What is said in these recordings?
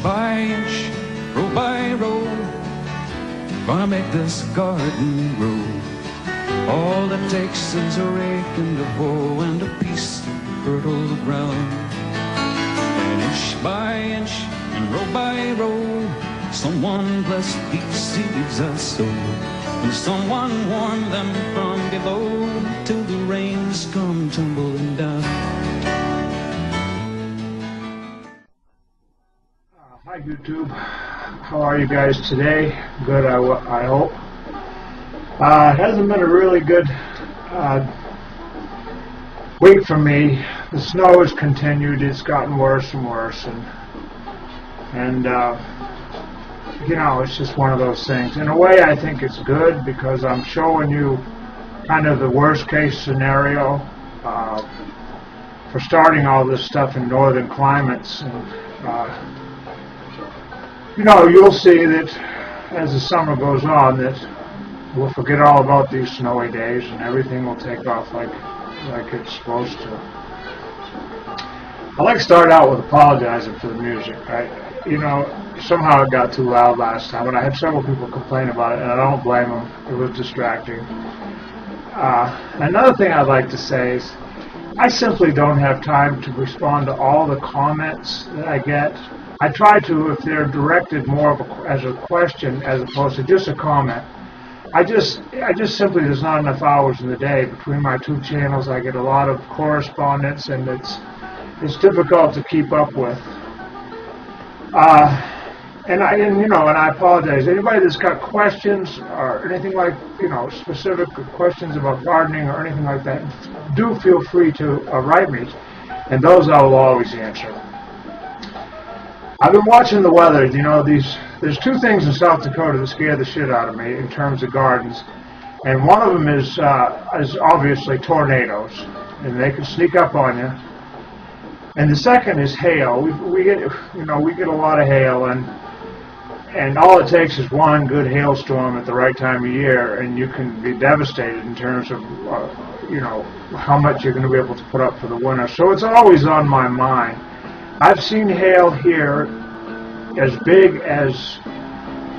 by inch, row by row, gonna make this garden grow. All it takes is a rake and a hoe and a piece of fertile ground. And inch by inch and row by row, someone blessed these seeds I sow, and someone warmed them from below till the rains come tumbling down. Hi YouTube, how are you guys today? Good, I hope. It hasn't been a really good week for me. The snow has continued, it's gotten worse and worse, and you know, it's just one of those things. In a way, I think it's good because I'm showing you kind of the worst case scenario for starting all this stuff in northern climates. And you know, you'll see that as the summer goes on that we'll forget all about these snowy days and everything will take off like it's supposed to. I'd like to start out with apologizing for the music. You know, somehow it got too loud last time, and I had several people complain about it, and I don't blame them. It was distracting. Another thing I'd like to say is I simply don't have time to respond to all the comments that I get. I try to if they're directed more as a question as opposed to just a comment. I just simply, there's not enough hours in the day between my two channels. I get a lot of correspondence, and it's difficult to keep up with. And I apologize. Anybody that's got questions or anything like, you know, specific questions about gardening or anything like that, do feel free to write me, and those I will always answer. I've been watching the weather. You know, there's two things in South Dakota that scare the shit out of me in terms of gardens, and one of them is obviously tornadoes, and they can sneak up on you. And the second is hail. We get a lot of hail, and all it takes is one good hailstorm at the right time of year, and you can be devastated in terms of you know, how much you're going to be able to put up for the winter. So it's always on my mind. I've seen hail here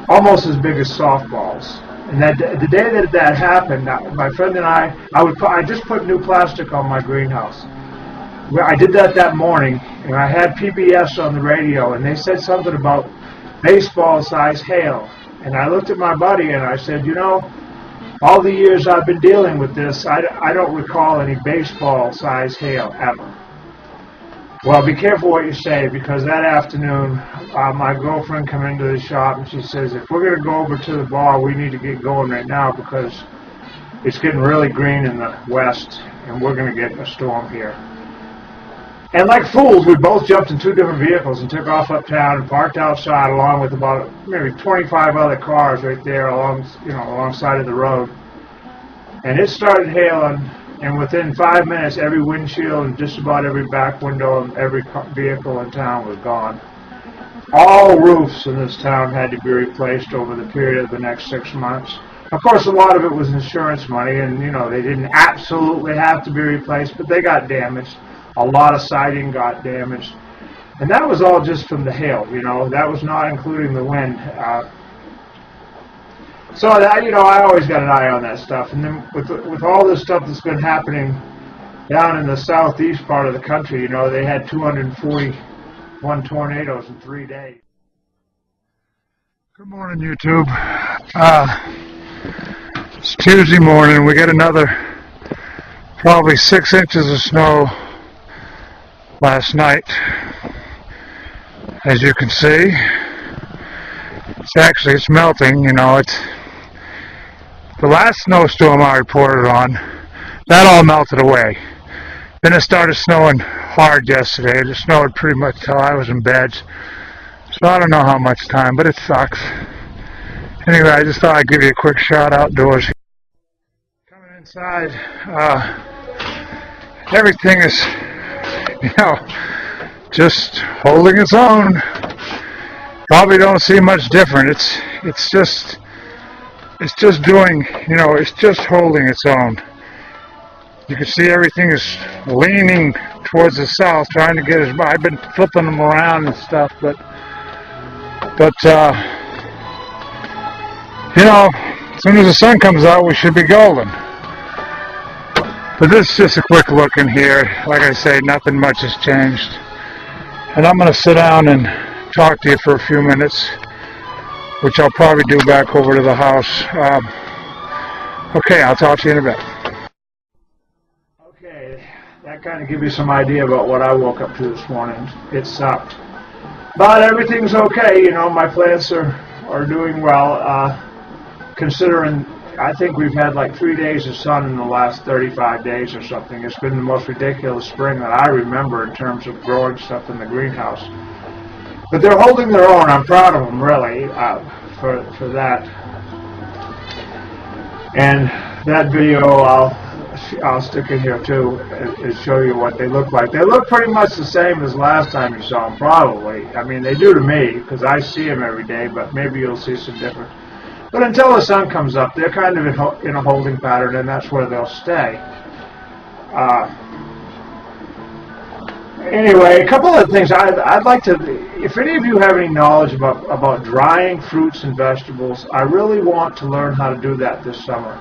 almost as big as softballs. And the day that happened, my friend and I just put new plastic on my greenhouse. I did that morning, and I had PBS on the radio, and they said something about baseball-sized hail. And I looked at my buddy and I said, you know, all the years I've been dealing with this, I don't recall any baseball-sized hail ever. Well, be careful what you say, because that afternoon, my girlfriend came into the shop and she says, if we're going to go over to the bar, we need to get going right now because it's getting really green in the west and we're going to get a storm here. And like fools, we both jumped in two different vehicles and took off uptown and parked outside along with about maybe 25 other cars right there alongside of the road. And it started hailing. And within 5 minutes, every windshield and just about every back window of every vehicle in town was gone. All roofs in this town had to be replaced over the period of the next 6 months. Of course, a lot of it was insurance money, and you know, they didn't absolutely have to be replaced, but they got damaged. A lot of siding got damaged. And that was all just from the hail, you know. That was not including the wind. So that, you know, I always got an eye on that stuff. And then with all this stuff that's been happening down in the southeast part of the country, you know, they had 241 tornadoes in 3 days. Good morning, YouTube. It's Tuesday morning. We got another probably 6 inches of snow last night. As you can see, it's melting, you know. It's the last snowstorm I reported on, that all melted away. Then it started snowing hard yesterday. It snowed pretty much till I was in bed. So I don't know how much time, but it sucks. Anyway, I just thought I'd give you a quick shot outdoors. Coming inside, everything is, you know, just holding its own. Probably don't see much different. It's just doing, you know, it's just holding its own. You can see everything is leaning towards the south, trying to get as, I've been flipping them around and stuff, but But, you know, as soon as the sun comes out, we should be golden. But this is just a quick look in here. Like I say, nothing much has changed. And I'm going to sit down and talk to you for a few minutes, which I'll probably do back over to the house. Okay, I'll talk to you in a bit. Okay, that kind of gives you some idea about what I woke up to this morning. It sucked. But everything's okay, you know, my plants are doing well, considering I think we've had like 3 days of sun in the last 35 days or something. It's been the most ridiculous spring that I remember in terms of growing stuff in the greenhouse. But they're holding their own. I'm proud of them, really, for that. And that video I'll stick in here too and show you what they look like. They look pretty much the same as last time you saw them, probably. I mean, they do to me because I see them every day, but maybe you'll see some different. But until the sun comes up, they're kind of in a holding pattern, and that's where they'll stay. Anyway, a couple of things I'd like to, if any of you have any knowledge about drying fruits and vegetables, I really want to learn how to do that this summer.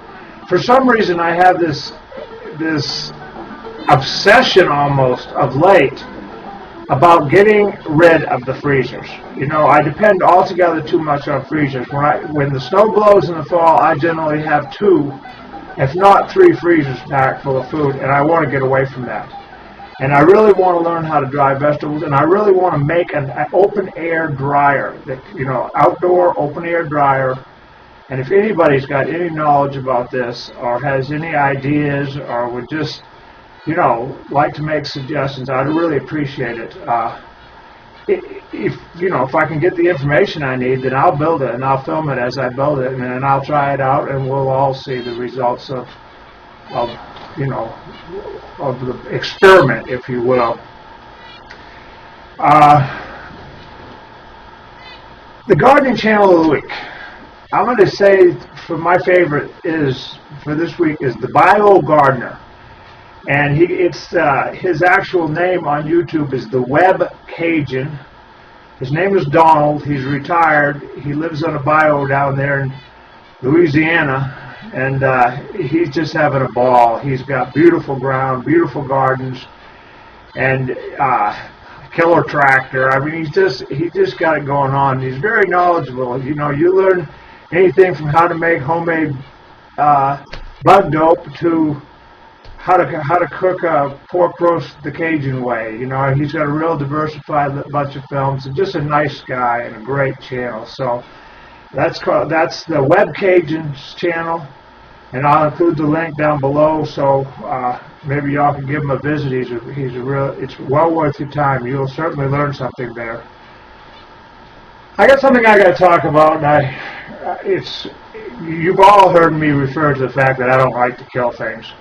For some reason, I have this obsession almost of late about getting rid of the freezers. You know, I depend altogether too much on freezers. When the snow blows in the fall, I generally have 2, if not 3 freezers packed full of food, and I want to get away from that. And I really want to learn how to dry vegetables, and I really want to make an open-air dryer, you know, outdoor open-air dryer. And if anybody's got any knowledge about this, or has any ideas, or would just, you know, like to make suggestions, I'd really appreciate it. If I can get the information I need, then I'll build it, and I'll film it as I build it, and then I'll try it out, and we'll all see the results of the experiment, if you will. The gardening channel of the week. I'm going to say for my favorite for this week is the Bio Gardener. And his actual name on YouTube is the Web Cajun. His name is Donald. He's retired. He lives on a bayou down there in Louisiana, and he's just having a ball. He's got beautiful ground, beautiful gardens, and killer tractor. I mean, he just got it going on. He's very knowledgeable. You know, you learn anything from how to make homemade bug dope to how to cook a pork roast the Cajun way. You know, he's got a real diversified bunch of films, and just a nice guy and a great channel. So that's the Web Cajun's channel, and I'll include the link down below. So maybe y'all can give him a visit. It's well worth your time. You'll certainly learn something there. I got something I got to talk about, and you've all heard me refer to the fact that I don't like to kill things.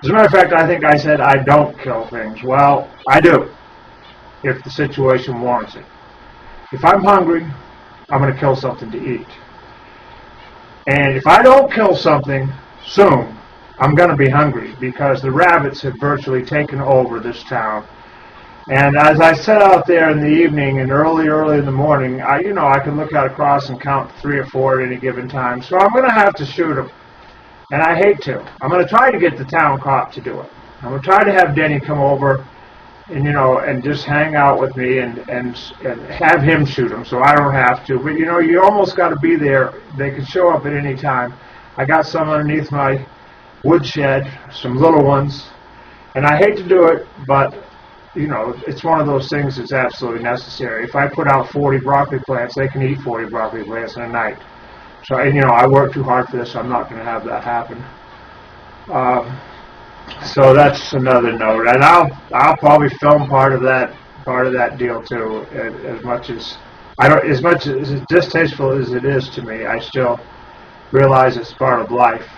As a matter of fact, I think I said I don't kill things. Well, I do, if the situation warrants it. If I'm hungry, I'm going to kill something to eat. And if I don't kill something soon, I'm going to be hungry, because the rabbits have virtually taken over this town. And as I sit out there in the evening and early in the morning, I can look out across and count 3 or 4 at any given time. So I'm going to have to shoot them. And I hate to. I'm going to try to get the town cop to do it. I'm going to try to have Denny come over and just hang out with me and have him shoot them so I don't have to. But, you almost got to be there. They can show up at any time. I got some underneath my woodshed, some little ones. And I hate to do it, but it's one of those things that's absolutely necessary. If I put out 40 broccoli plants, they can eat 40 broccoli plants in a night. So, I work too hard for this, so I'm not going to have that happen. So that's another note. And I'll probably film part of that deal too. As much as distasteful as it is to me, I still realize it's part of life.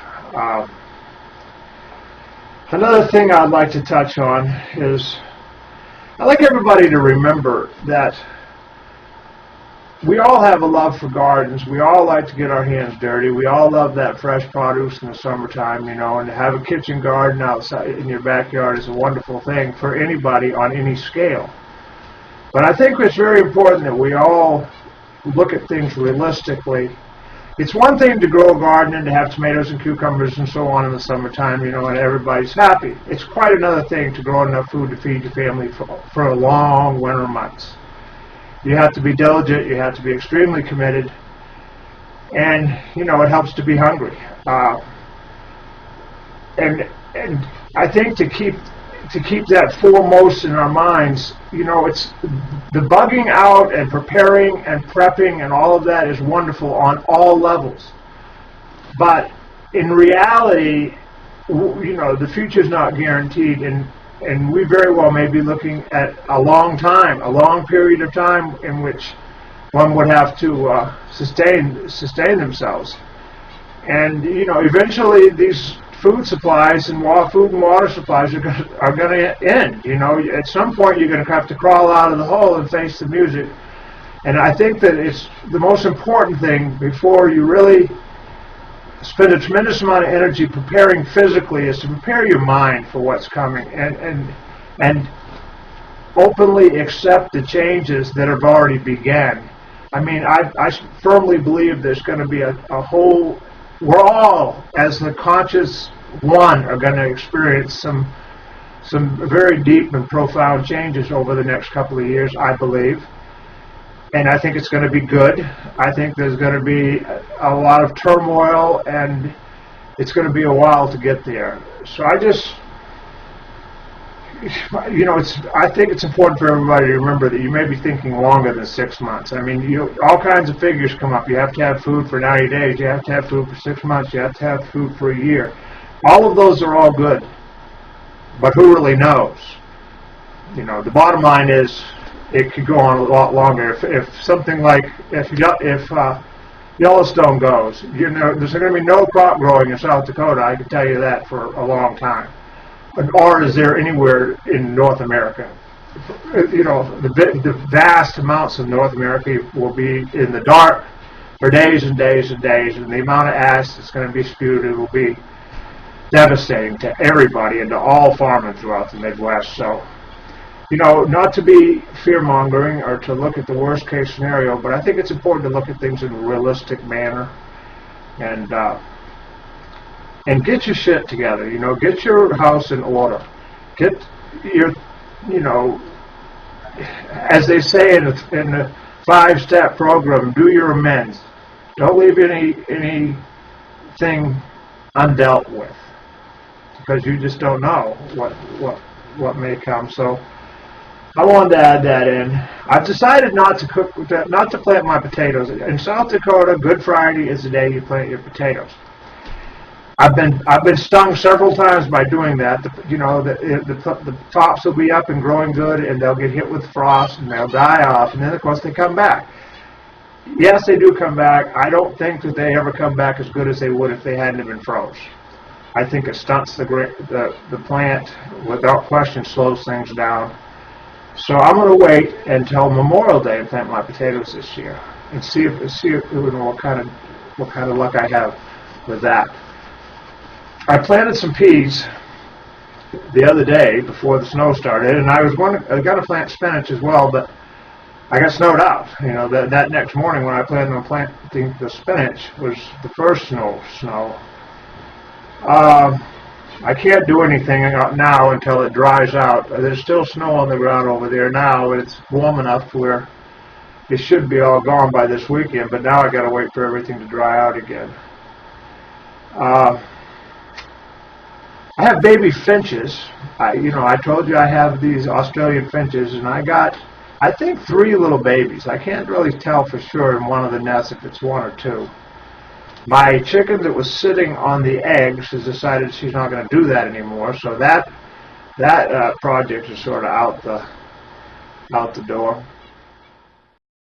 Another thing I'd like to touch on is, I'd like everybody to remember that we all have a love for gardens. We all like to get our hands dirty. We all love that fresh produce in the summertime, and to have a kitchen garden outside in your backyard is a wonderful thing for anybody on any scale. But I think it's very important that we all look at things realistically. It's one thing to grow a garden and to have tomatoes and cucumbers and so on in the summertime, you know, and everybody's happy. It's quite another thing to grow enough food to feed your family for a long winter months. You have to be diligent, you have to be extremely committed, and, you know, it helps to be hungry. And I think to keep that foremost in our minds, you know, it's the bugging out and preparing and prepping and all of that is wonderful on all levels. But in reality, you know, the future's not guaranteed, and we very well may be looking at a long period of time in which one would have to sustain themselves. And, you know, eventually these food supplies and food and water supplies are going to end. You know, at some point you're going to have to crawl out of the hole and face the music. And I think that it's the most important thing before you really spend a tremendous amount of energy preparing physically is to prepare your mind for what's coming and openly accept the changes that have already begun. I mean, I firmly believe there's going to be a whole, we're all, as the conscious one, are going to experience some very deep and profound changes over the next couple of years, I believe. And I think it's going to be good. I think there's going to be a lot of turmoil, and it's going to be a while to get there. So I just, you know, I think it's important for everybody to remember that you may be thinking longer than 6 months. I mean, all kinds of figures come up. You have to have food for 90 days. You have to have food for 6 months. You have to have food for a year. All of those are all good. But who really knows? You know, the bottom line is it could go on a lot longer. If something like, if Yellowstone goes, you know, there's going to be no crop growing in South Dakota, I can tell you that, for a long time. Or is there anywhere in North America? You know, the vast amounts of North America will be in the dark for days and days and days, and the amount of ash that's going to be spewed, it will be devastating to everybody and to all farmers throughout the Midwest. So, you know, not to be fear-mongering or to look at the worst-case scenario, but I think it's important to look at things in a realistic manner and get your shit together. You know, get your house in order. Get your, you know, as they say in the 5-step program, do your amends. Don't leave anything undealt with, because you just don't know what may come. So I wanted to add that in. I've decided not to plant my potatoes. In South Dakota, Good Friday is the day you plant your potatoes. I've been stung several times by doing that. You know, the tops will be up and growing good, and they'll get hit with frost, and they'll die off, and then of course they come back. Yes, they do come back. I don't think that they ever come back as good as they would if they hadn't been froze. I think it stunts the plant, without question, slows things down. So I'm going to wait until Memorial Day and plant my potatoes this year, and see what kind of luck I have with that. I planted some peas the other day before the snow started, and I was going to plant spinach as well, but I got snowed out. You know, that next morning when I planned on planting the spinach was the first snow. I can't do anything now until it dries out. There's still snow on the ground over there now, and it's warm enough where it should be all gone by this weekend, but now I got to wait for everything to dry out again. I have baby finches. I told you I have these Australian finches, and I got, I think, 3 little babies. I can't really tell for sure in one of the nests if it's 1 or 2. My chicken that was sitting on the eggs has decided she's not going to do that anymore, so that project is sort of out the door.